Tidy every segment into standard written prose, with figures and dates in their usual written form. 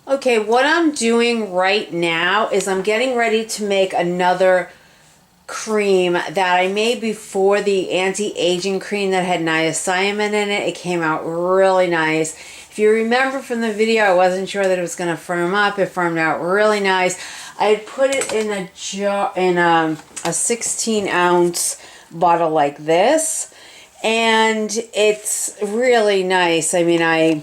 Okay, what I'm doing right now is I'm getting ready to make another cream that I made before the anti-aging cream that had niacinamide in it. It came out really nice. If you remember from the video, I wasn't sure that it was going to firm up. It firmed out really nice. I had put it in a jar, in a 16-ounce bottle like this, and it's really nice. I mean, I'm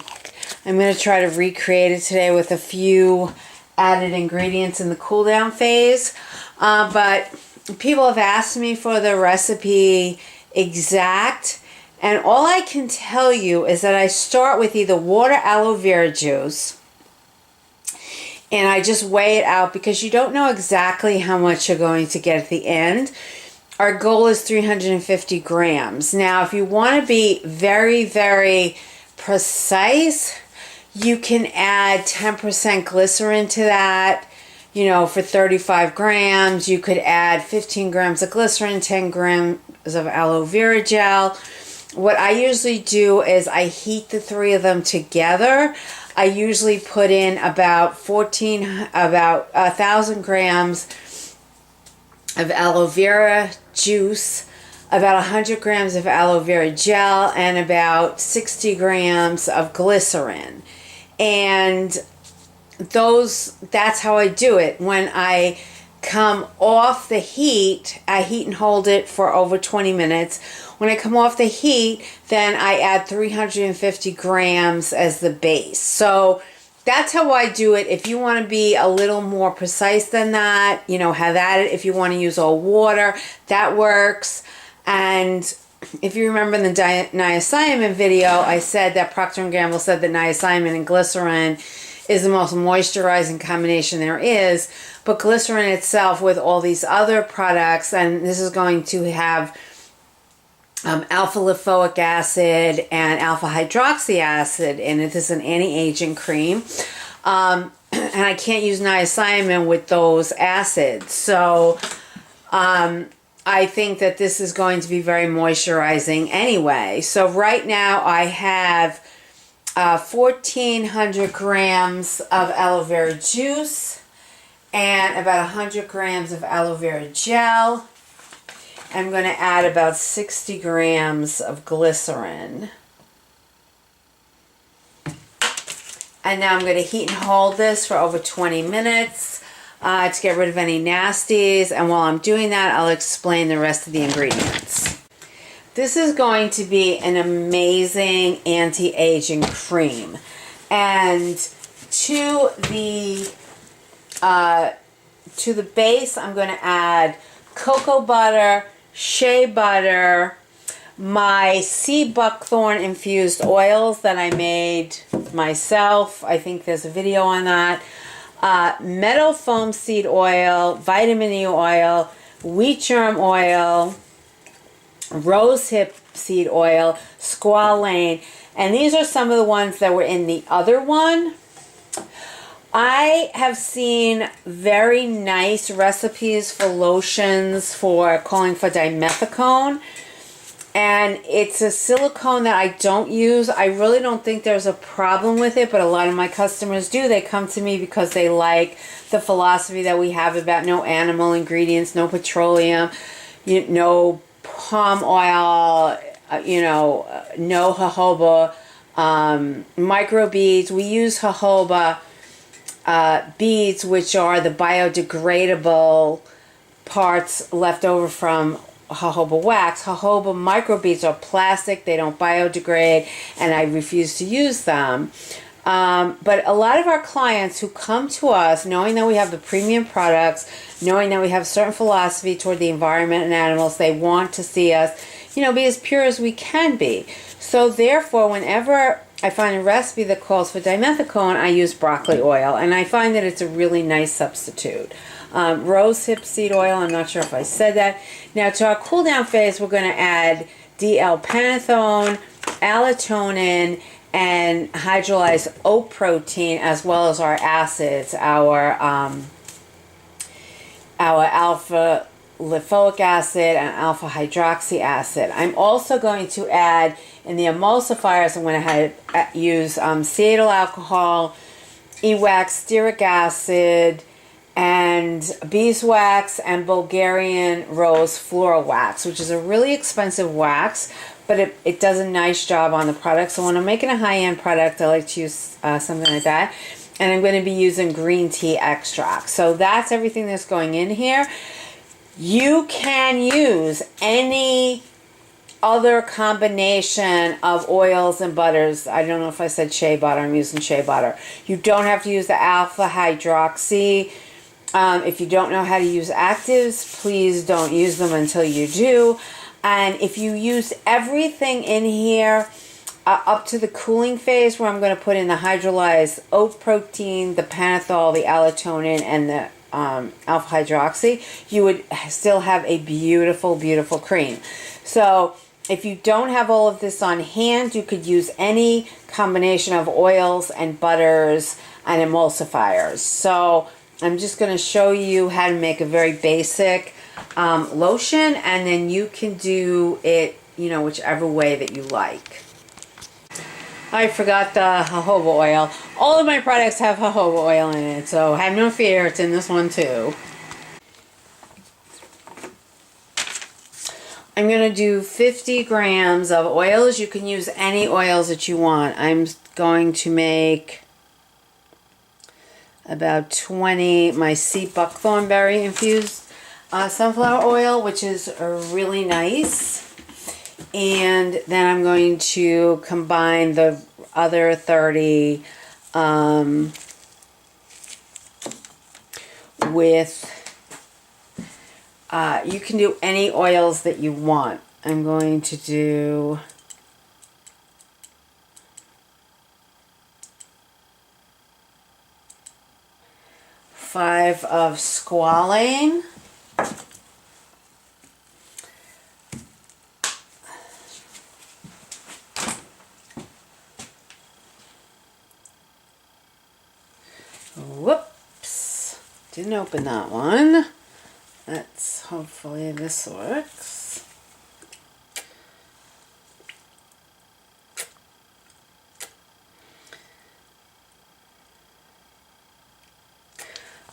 going to try to recreate it today with a few added ingredients in the cool down phase. But people have asked me for the recipe exact. And all I can tell you is that I start with either water aloe vera juice. And I just weigh it out because you don't know exactly how much you're going to get at the end. Our goal is 350 grams. Now, if you want to be very, very precise, you can add 10% glycerin to that, you know, for 35 grams. You could add 15 grams of glycerin, 10 grams of aloe vera gel. What I usually do is I heat the three of them together. I usually put in about 1,000 grams of aloe vera juice, about 100 grams of aloe vera gel, and about 60 grams of glycerin. And that's how I do it. When I come off the heat, I heat and hold it for over 20 minutes. When I come off the heat, then I add 350 grams as the base. So that's how I do it. If you want to be a little more precise than that, you know, have at it. If you want to use all water, that works. And if you remember in the niacinamide video, I said that Procter & Gamble said that niacinamide and glycerin is the most moisturizing combination there is. But glycerin itself with all these other products, and this is going to have alpha lipoic acid and alpha hydroxy acid in it. This is an anti-aging cream. And I can't use niacinamide with those acids. So I think that this is going to be very moisturizing anyway. So right now I have 1,400 grams of aloe vera juice and about 100 grams of aloe vera gel. I'm going to add about 60 grams of glycerin. And now I'm going to heat and hold this for over 20 minutes to get rid of any nasties. And while I'm doing that, I'll explain the rest of the ingredients. This is going to be an amazing anti-aging cream. And to the base, I'm going to add cocoa butter, shea butter, my sea buckthorn infused oils that I made myself. I think there's a video on that. Meadowfoam seed oil, vitamin E oil, wheat germ oil, rosehip seed oil, squalane, and these are some of the ones that were in the other one. I have seen very nice recipes for lotions for calling for dimethicone, and it's a silicone that I don't use. I really don't think there's a problem with it, but a lot of my customers do. They come to me because they like the philosophy that we have about no animal ingredients, no petroleum, no palm oil, no jojoba, microbeads. We use jojoba beads, which are the biodegradable parts left over from jojoba wax. Jojoba microbeads are plastic, they don't biodegrade, and I refuse to use them. But a lot of our clients who come to us knowing that we have the premium products, knowing that we have a certain philosophy toward the environment and animals, they want to see us, be as pure as we can be. So therefore, whenever I find a recipe that calls for dimethicone, I use broccoli oil, and I find that it's a really nice substitute. Rosehip seed oil, I'm not sure if I said that. Now to our cool down phase, we're going to add D-L-panathone, Allatonin, and hydrolyzed oat protein, as well as our acids, our alpha lipoic acid and alpha hydroxy acid. I'm also going to add in the emulsifiers, I'm going to use cetyl alcohol, e-wax, stearic acid, and beeswax, and Bulgarian rose floral wax, which is a really expensive wax, but it does a nice job on the product. So when I'm making a high-end product, I like to use something like that. And I'm going to be using green tea extract. So that's everything that's going in here. You can use any other combination of oils and butters. I don't know if I said shea butter. I'm using shea butter. You don't have to use the alpha hydroxy. If you don't know how to use actives, please don't use them until you do. And if you use everything in here up to the cooling phase, where I'm going to put in the hydrolyzed oat protein, the panathol, the allatonin, and the alpha hydroxy, you would still have a beautiful, beautiful cream. So if you don't have all of this on hand, you could use any combination of oils and butters and emulsifiers. So I'm just going to show you how to make a very basic lotion, and then you can do it, you know, whichever way that you like. I forgot the jojoba oil. All of my products have jojoba oil in it, so have no fear, it's in this one too. I'm going to do 50 grams of oils. You can use any oils that you want. I'm going to make about 20, my sea buckthorn berry infused sunflower oil, which is really nice. And then I'm going to combine the other 30 with, you can do any oils that you want. I'm going to do five of squalane. Whoops, didn't open that one. Let's, hopefully this works.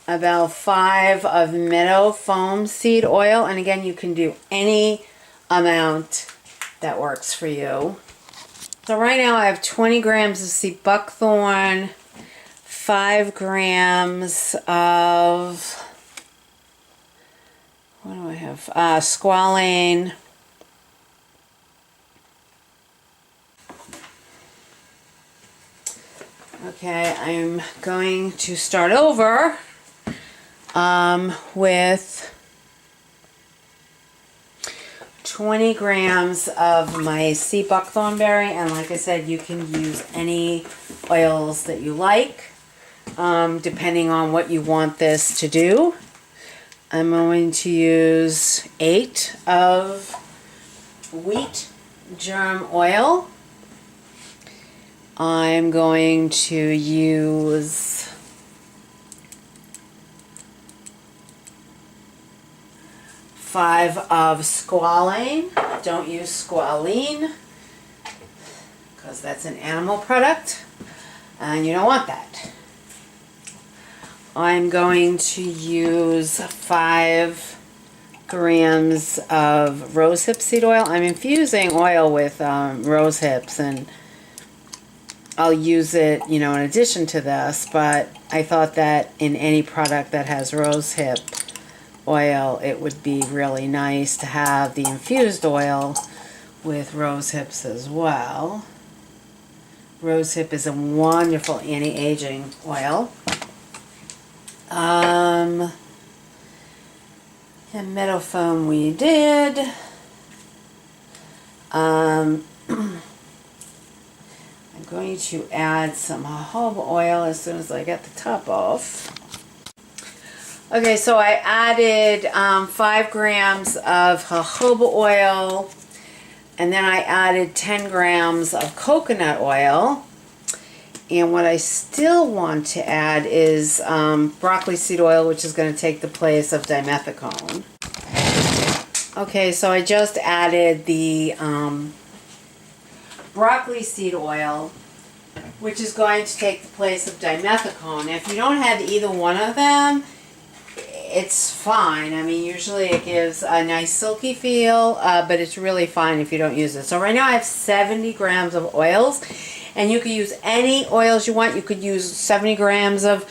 About 5 of meadowfoam seed oil, and again, you can do any amount that works for you. So right now I have 20 grams of sea buckthorn, 5 grams of, what do I have? Squalane. Okay, I'm going to start over with 20 grams of my sea buckthorn berry, and like I said, you can use any oils that you like. Depending on what you want this to do. I'm going to use 8 of wheat germ oil. I'm going to use 5 of squalane. Don't use squalene because that's an animal product and you don't want that. I'm going to use 5 grams of rosehip seed oil. I'm infusing oil with rosehips, and I'll use it, you know, in addition to this, but I thought that in any product that has rosehip oil, it would be really nice to have the infused oil with rosehips as well. Rosehip is a wonderful anti-aging oil. And meadowfoam we did. I'm going to add some jojoba oil as soon as I get the top off. Okay, so I added 5 grams of jojoba oil, and then I added 10 grams of coconut oil. And what I still want to add is broccoli seed oil, which is going to take the place of dimethicone. Okay, so I just added the broccoli seed oil. which is going to take the place of dimethicone. If you don't have either one of them, it's fine. I mean, usually it gives a nice silky feel, but it's really fine if you don't use it. So right now I have 70 grams of oils, and you could use any oils you want. You could use 70 grams of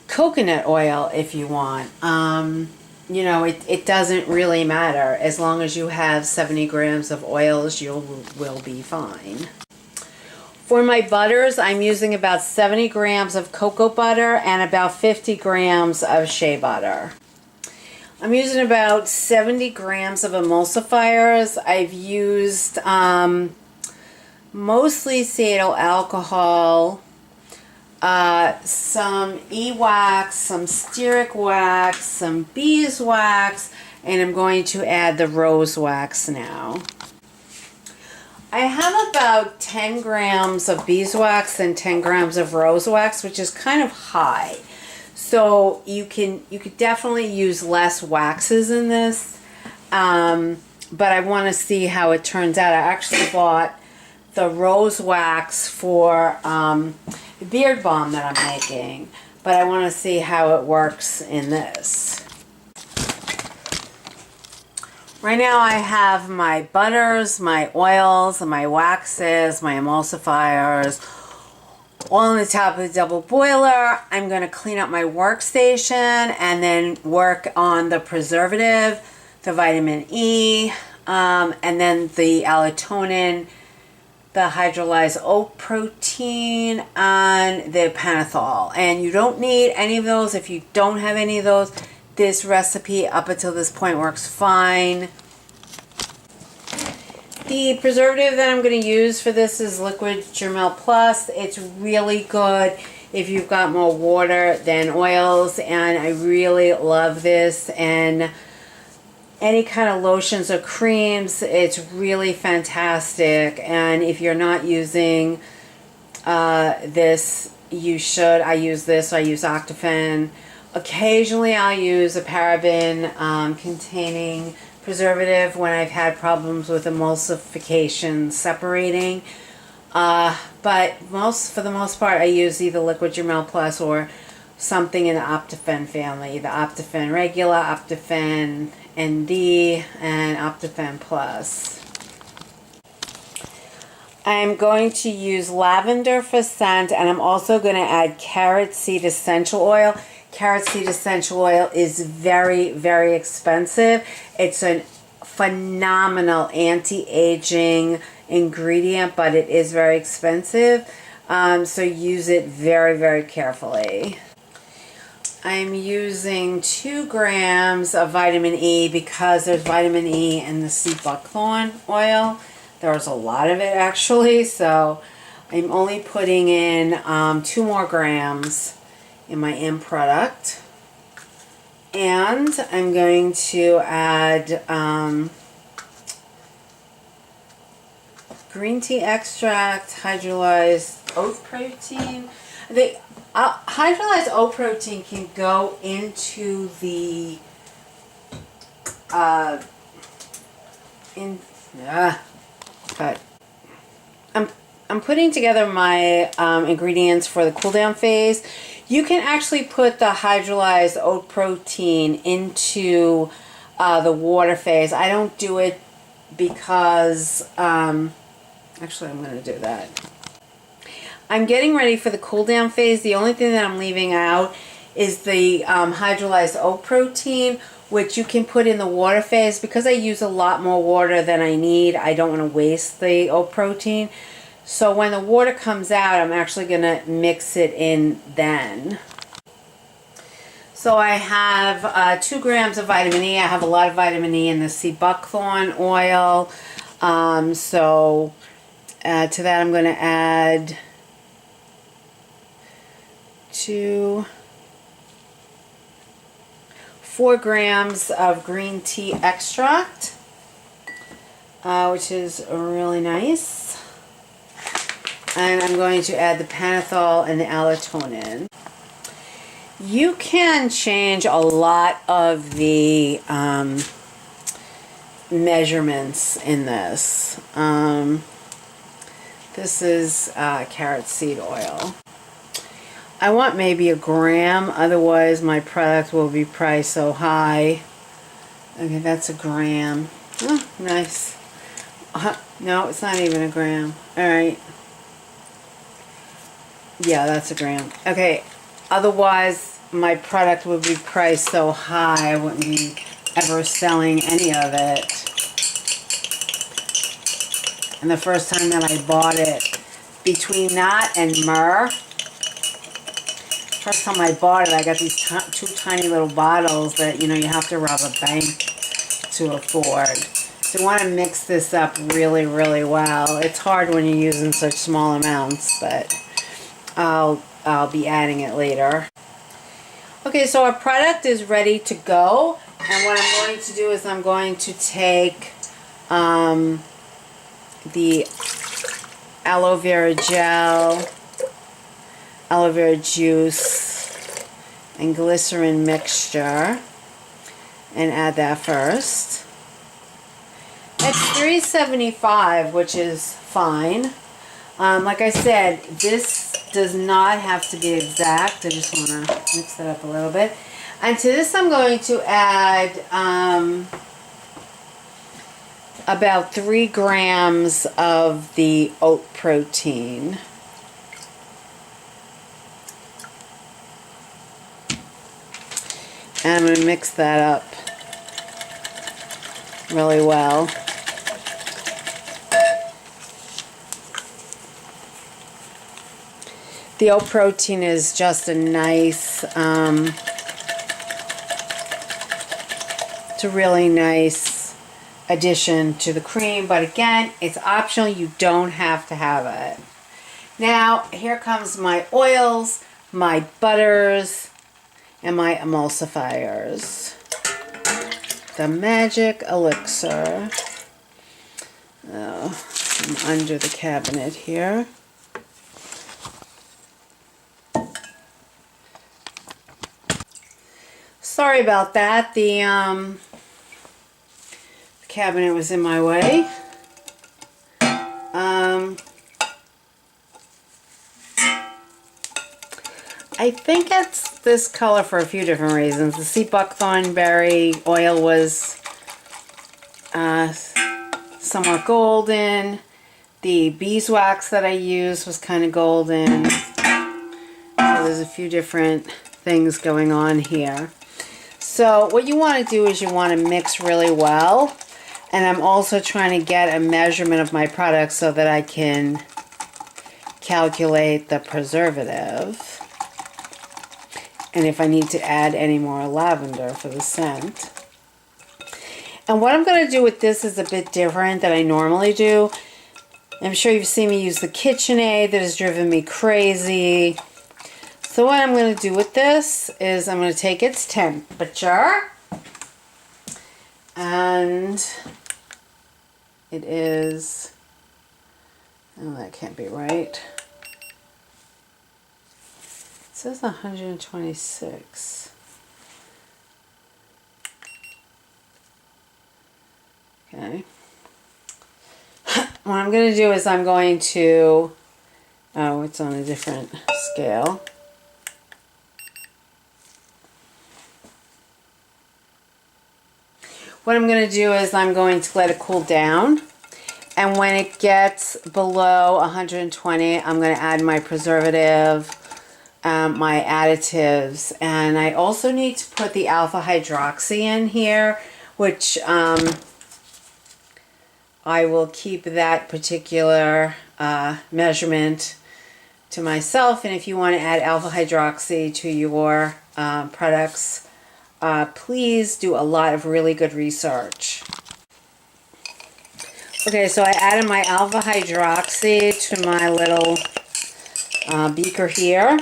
coconut oil if you want. You know, it doesn't really matter. As long as you have 70 grams of oils, you will be fine. For my butters, I'm using about 70 grams of cocoa butter and about 50 grams of shea butter. I'm using about 70 grams of emulsifiers. I've used mostly cetyl alcohol, some e-wax, some stearic wax, some beeswax, and I'm going to add the rose wax now. I have about 10 grams of beeswax and 10 grams of rose wax, which is kind of high. So you could definitely use less waxes in this, but I want to see how it turns out. I actually bought the rose wax for the beard balm that I'm making, but I want to see how it works in this. Right now I have my butters, my oils, my waxes, my emulsifiers all on the top of the double boiler. I'm going to clean up my workstation and then work on the preservative, the vitamin E, and then the Allatonin, the hydrolyzed oat protein, and the pentothal. And you don't need any of those. If you don't have any of those, this recipe up until this point works fine. The preservative that I'm going to use for this is Liquid Germel Plus. It's really good if you've got more water than oils, and I really love this. And any kind of lotions or creams, it's really fantastic. And if you're not using this, you should. I use this. I use Octophen. Occasionally I'll use a paraben containing preservative when I've had problems with emulsification separating. But for the most part I use either Liquid Germel Plus or something in the Octophen family. The Octophen Regular, Octophen ND, and Octophen Plus. I'm going to use lavender for scent, and I'm also going to add carrot seed essential oil. Carrot seed essential oil is very, very expensive. It's a phenomenal anti-aging ingredient, but it is very expensive. So use it very, very carefully. I'm using 2 grams of vitamin E because there's vitamin E in the sea buckthorn oil. There's a lot of it actually, so I'm only putting in 2 more grams in my end product. And I'm going to add green tea extract, hydrolyzed oat protein. The hydrolyzed oat protein can go into the but I'm putting together my ingredients for the cool down phase. You can actually put the hydrolyzed oat protein into the water phase. I don't do it because, actually I'm going to do that. I'm getting ready for the cool down phase. The only thing that I'm leaving out is the hydrolyzed oat protein, which you can put in the water phase. Because I use a lot more water than I need, I don't want to waste the oat protein. So when the water comes out, I'm actually going to mix it in then. So I have 2 grams of vitamin E. I have a lot of vitamin E in the sea buckthorn oil. So to that I'm going to add 4 grams of green tea extract, which is really nice. And I'm going to add the pentothal and the Allatonin. You can change a lot of the measurements in this. This is carrot seed oil. I want maybe a gram, otherwise my product will be priced so high. Okay, that's a gram. Oh, nice. No, it's not even a gram. Alright. Yeah, that's a gram. Okay, otherwise my product would be priced so high I wouldn't be ever selling any of it. And the first time that I bought it, between that and myrrh, first time I bought it, I got these two tiny little bottles that, you know, you have to rob a bank to afford. So you want to mix this up really, really well. It's hard when you're using such small amounts, but I'll be adding it later. Okay, so our product is ready to go. And what I'm going to do is I'm going to take the aloe vera gel, aloe vera juice, and glycerin mixture and add that first. It's $3.75, which is fine. Like I said, this does not have to be exact. I just want to mix it up a little bit. And to this I'm going to add about 3 grams of the oat protein. And I'm going to mix that up really well. The oat protein is just a nice, it's a really nice addition to the cream, but again, it's optional. You don't have to have it. Now, here comes my oils, my butters, and my emulsifiers. The magic elixir. Oh, I'm under the cabinet here. Sorry about that. The cabinet was in my way. I think it's this color for a few different reasons. The sea buckthorn berry oil was somewhat golden. The beeswax that I used was kind of golden. So there's a few different things going on here. So what you want to do is you want to mix really well. And I'm also trying to get a measurement of my product so that I can calculate the preservative. And if I need to add any more lavender for the scent. And what I'm going to do with this is a bit different than I normally do. I'm sure you've seen me use the KitchenAid that has driven me crazy. So what I'm going to do with this is I'm going to take its temperature. And it is, oh, that can't be right. It says 126. Okay. What I'm going to do is I'm going to, oh, it's on a different scale. What I'm going to do is I'm going to let it cool down. And when it gets below 120, I'm going to add my preservative, my additives, and I also need to put the alpha hydroxy in here, which I will keep that particular measurement to myself. And if you want to add alpha hydroxy to your products, please do a lot of really good research. Okay, so I added my alpha hydroxy to my little beaker here.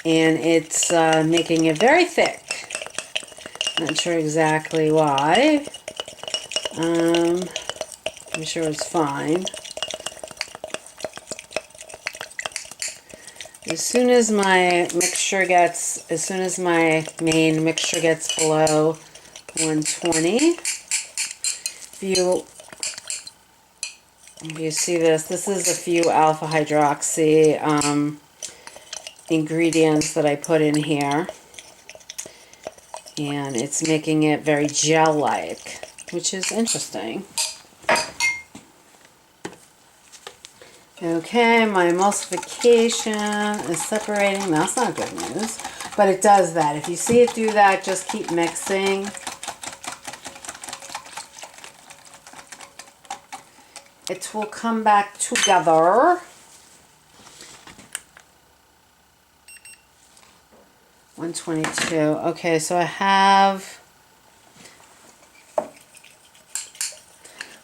And it's making it very thick. Not sure exactly why. I'm sure it's fine. As soon as my main mixture gets below 120, if you If you see this, this is a few alpha hydroxy ingredients that I put in here. And it's making it very gel-like, which is interesting. Okay, my emulsification is separating. That's not good news, but it does that. If you see it do that, just keep mixing. It will come back together. 122. Okay, so I have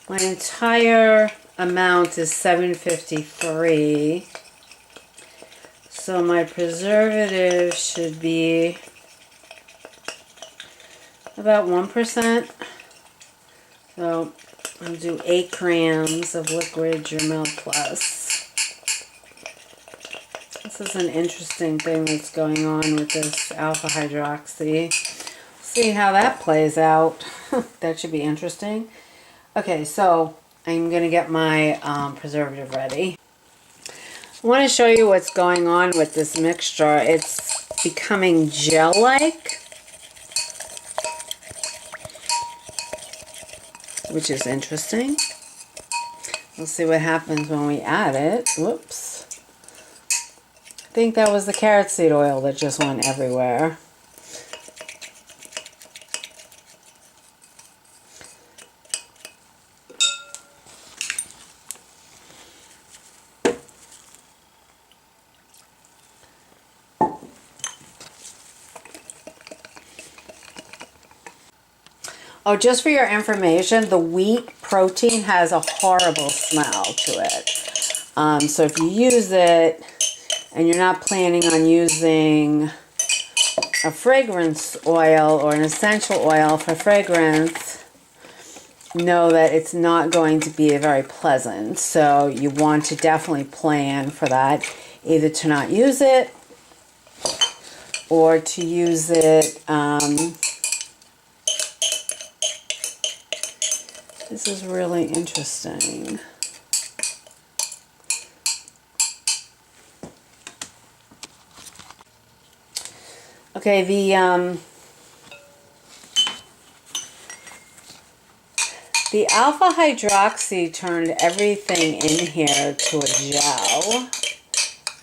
my entire amount is 753. So my preservative should be about 1%. So I'll do 8 grams of liquid Germel Plus. This is an interesting thing that's going on with this alpha hydroxy. See how that plays out. That should be interesting. Okay, so I'm going to get my preservative ready. I want to show you what's going on with this mixture. It's becoming gel-like, which is interesting. We'll see what happens when we add it. Whoops. I think that was the carrot seed oil that just went everywhere. Oh, just for your information, the wheat protein has a horrible smell to it. So if you use it and you're not planning on using a fragrance oil or an essential oil for fragrance, know that it's not going to be very pleasant. So you want to definitely plan for that, either to not use it or to use it. This is really interesting. Okay, the alpha hydroxy turned everything in here to a gel,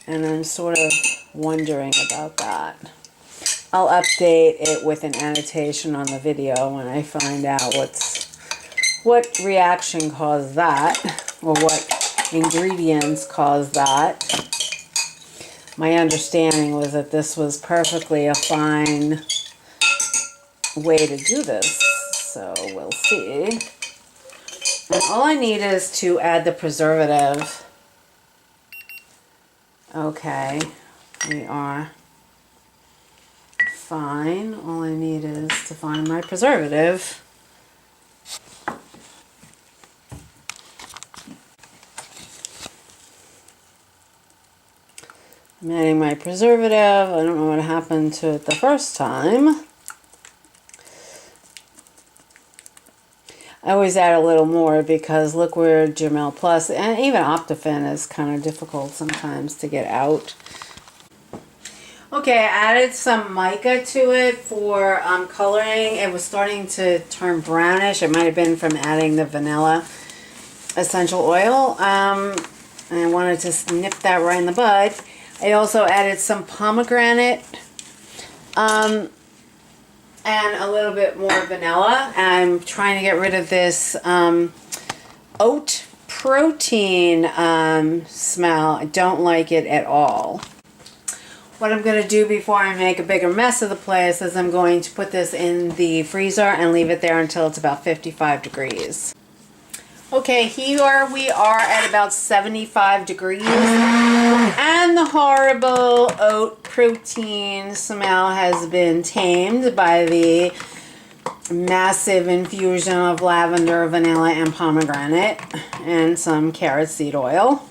and I'm sort of wondering about that. I'll update it with an annotation on the video when I find out what reaction caused that, or what ingredients caused that. My understanding was that this was perfectly a fine way to do this, so we'll see. And all I need is to add the preservative. Okay, we are fine. All I need is to find my preservative. I'm adding my preservative. I don't know what happened to it the first time. I always add a little more because liquid Germel Plus and even Optifin is kind of difficult sometimes to get out. Okay, I added some mica to it for coloring. It was starting to turn brownish. It might have been from adding the vanilla essential oil. And I wanted to nip that right in the bud. I also added some pomegranate and a little bit more vanilla. I'm trying to get rid of this oat protein smell. I don't like it at all. What I'm going to do before I make a bigger mess of the place is I'm going to put this in the freezer and leave it there until it's about 55 degrees. Okay, here we are at about 75 degrees, and the horrible oat protein smell has been tamed by the massive infusion of lavender, vanilla, and pomegranate, and some carrot seed oil.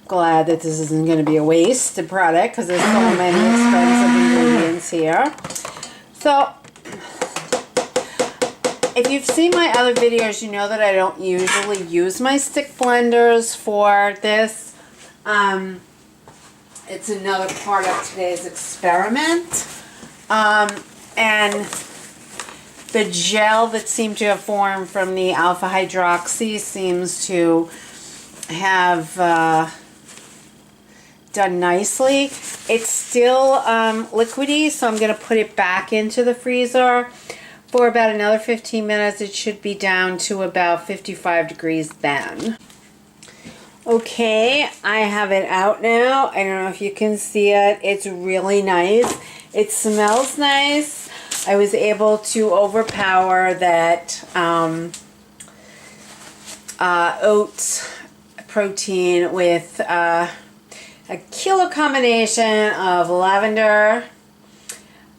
Glad that this isn't going to be a wasted product because there's so many expensive ingredients here. So If you've seen my other videos, you know that I don't usually use my stick blenders for this. It's another part of today's experiment. And the gel that seemed to have formed from the alpha hydroxy seems to have done nicely. It's still liquidy, so I'm going to put it back into the freezer for about another 15 minutes. It should be down to about 55 degrees then. Okay, I have it out now. I don't know if you can see it. It's really nice. It smells nice. I was able to overpower that oats protein with a killer combination of lavender,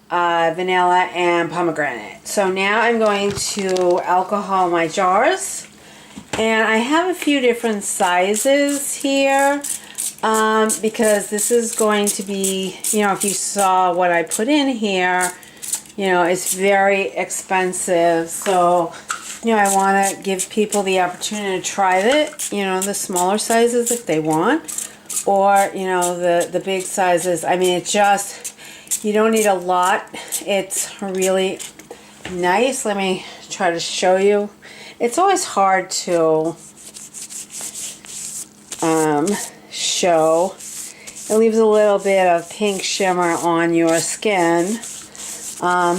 vanilla, and pomegranate. So now I'm going to alcohol my jars, and I have a few different sizes here because this is going to be, you know, if you saw what I put in here, you know, it's very expensive. So, you know, I want to give people the opportunity to try it, you know, the smaller sizes if they want, or, you know, the big sizes. I mean, it just, you don't need a lot. It's really nice. Let me try to show you. It's always hard to show. It leaves a little bit of pink shimmer on your skin. A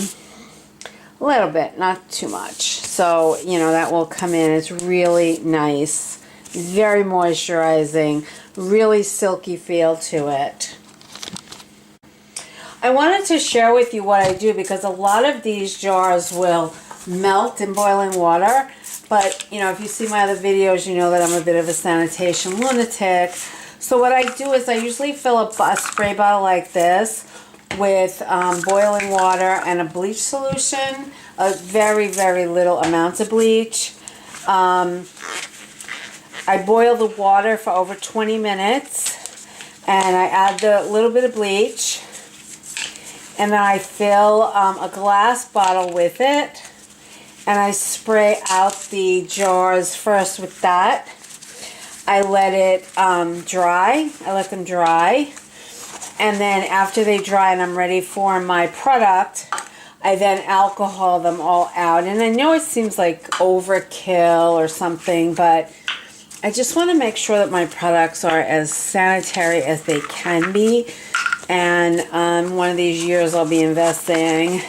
little bit, not too much. So, you know, that will come in. It's really nice. Very moisturizing. Really silky feel to it. I wanted to share with you what I do because a lot of these jars will melt in boiling water. But, you know, if you see my other videos, you know that I'm a bit of a sanitation lunatic. So what I do is I usually fill up a spray bottle like this with boiling water and a bleach solution, a very, very little amounts of bleach. I boil the water for over 20 minutes, and I add the little bit of bleach, and then I fill a glass bottle with it, and I spray out the jars first with that. I let it dry. I let them dry. And then after they dry and I'm ready for my product, I then alcohol them all out. And I know it seems like overkill or something, but I just want to make sure that my products are as sanitary as they can be. And one of these years I'll be investing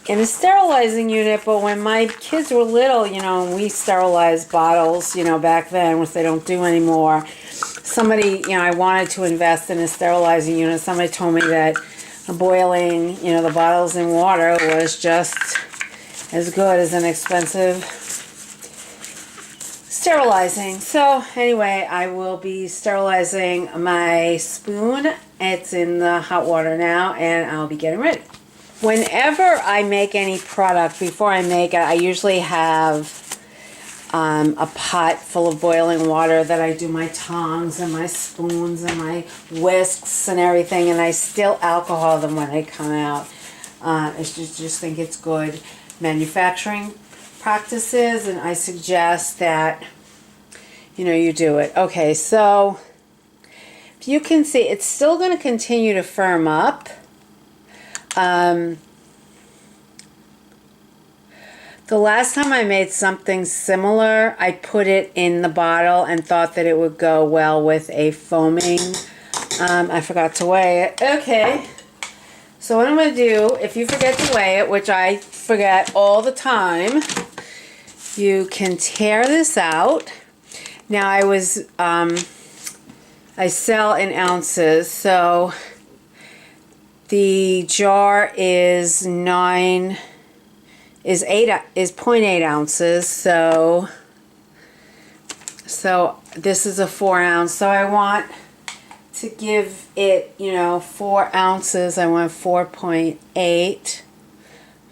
in a sterilizing unit. But when my kids were little, you know, we sterilized bottles, you know, back then, which they don't do anymore. Somebody, you know, I wanted to invest in a sterilizing unit. Somebody told me that boiling, you know, the bottles in water was just as good as an expensive sterilizing. So anyway, I will be sterilizing my spoon. It's in the hot water now, and I'll be getting ready. Whenever I make any product, before I make it, I usually have a pot full of boiling water that I do my tongs and my spoons and my whisks and everything, and I still alcohol them when they come out. I just think it's good manufacturing practices, and I suggest that, you know, you do it. Okay, so if you can see, it's still going to continue to firm up. The last time I made something similar, I put it in the bottle and thought that it would go well with a foaming. I forgot to weigh it. Okay. So what I'm going to do, if you forget to weigh it, which I forget all the time, you can tear this out. Now I sell in ounces, so the jar is 0.8 ounces, so this is a 4 ounce. So I want to give it, you know, 4 ounces. I want 4.8,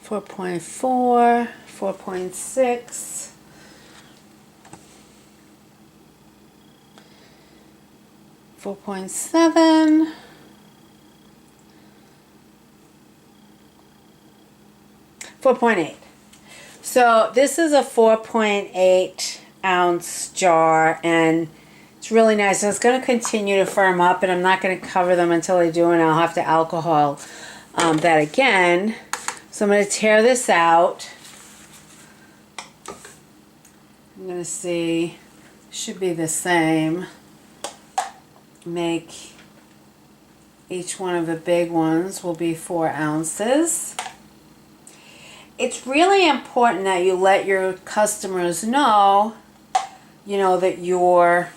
4.4, 4.6. 4.7, 4.8. So this is a 4.8 ounce jar, and it's really nice. And it's going to continue to firm up, and I'm not going to cover them until I do, and I'll have to alcohol that again. So I'm going to tear this out. I'm going to see, should be the same. Make each one of the big ones will be 4 ounces. It's really important that you let your customers know, that your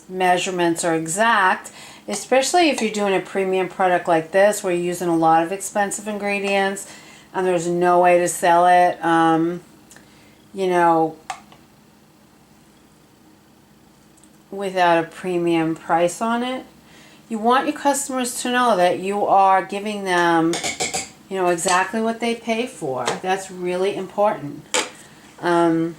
measurements are exact, especially if you're doing a premium product like this where you're using a lot of expensive ingredients and there's no way to sell it, without a premium price on it. You want your customers to know that you are giving them, exactly what they pay for. That's really important. I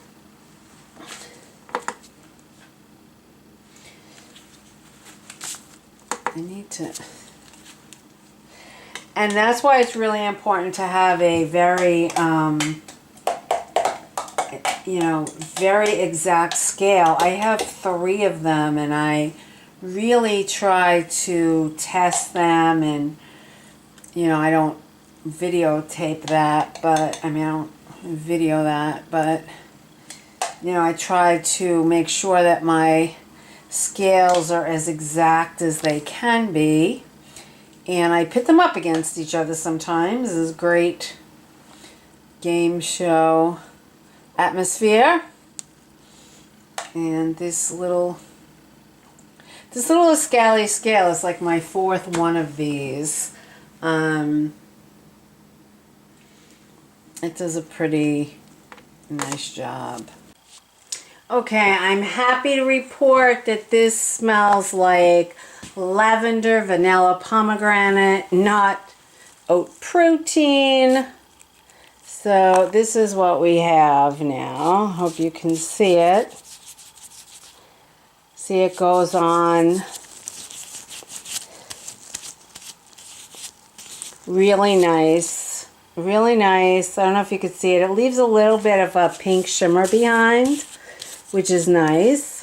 need to... And that's why it's really important to have a very, very exact scale. I have 3 of them, and I really try to test them, and, I don't videotape that, but, I don't video that, but, I try to make sure that my scales are as exact as they can be. And I pit them up against each other sometimes. This is great game show atmosphere. And this little Escali scale is like my 4th one of these. It does a pretty nice job. Okay, I'm happy to report that this smells like lavender, vanilla, pomegranate, nut, oat protein. So this is what we have now. Hope you can see it. See, it goes on really nice. Really nice. I don't know if you could see it. It leaves a little bit of a pink shimmer behind, which is nice.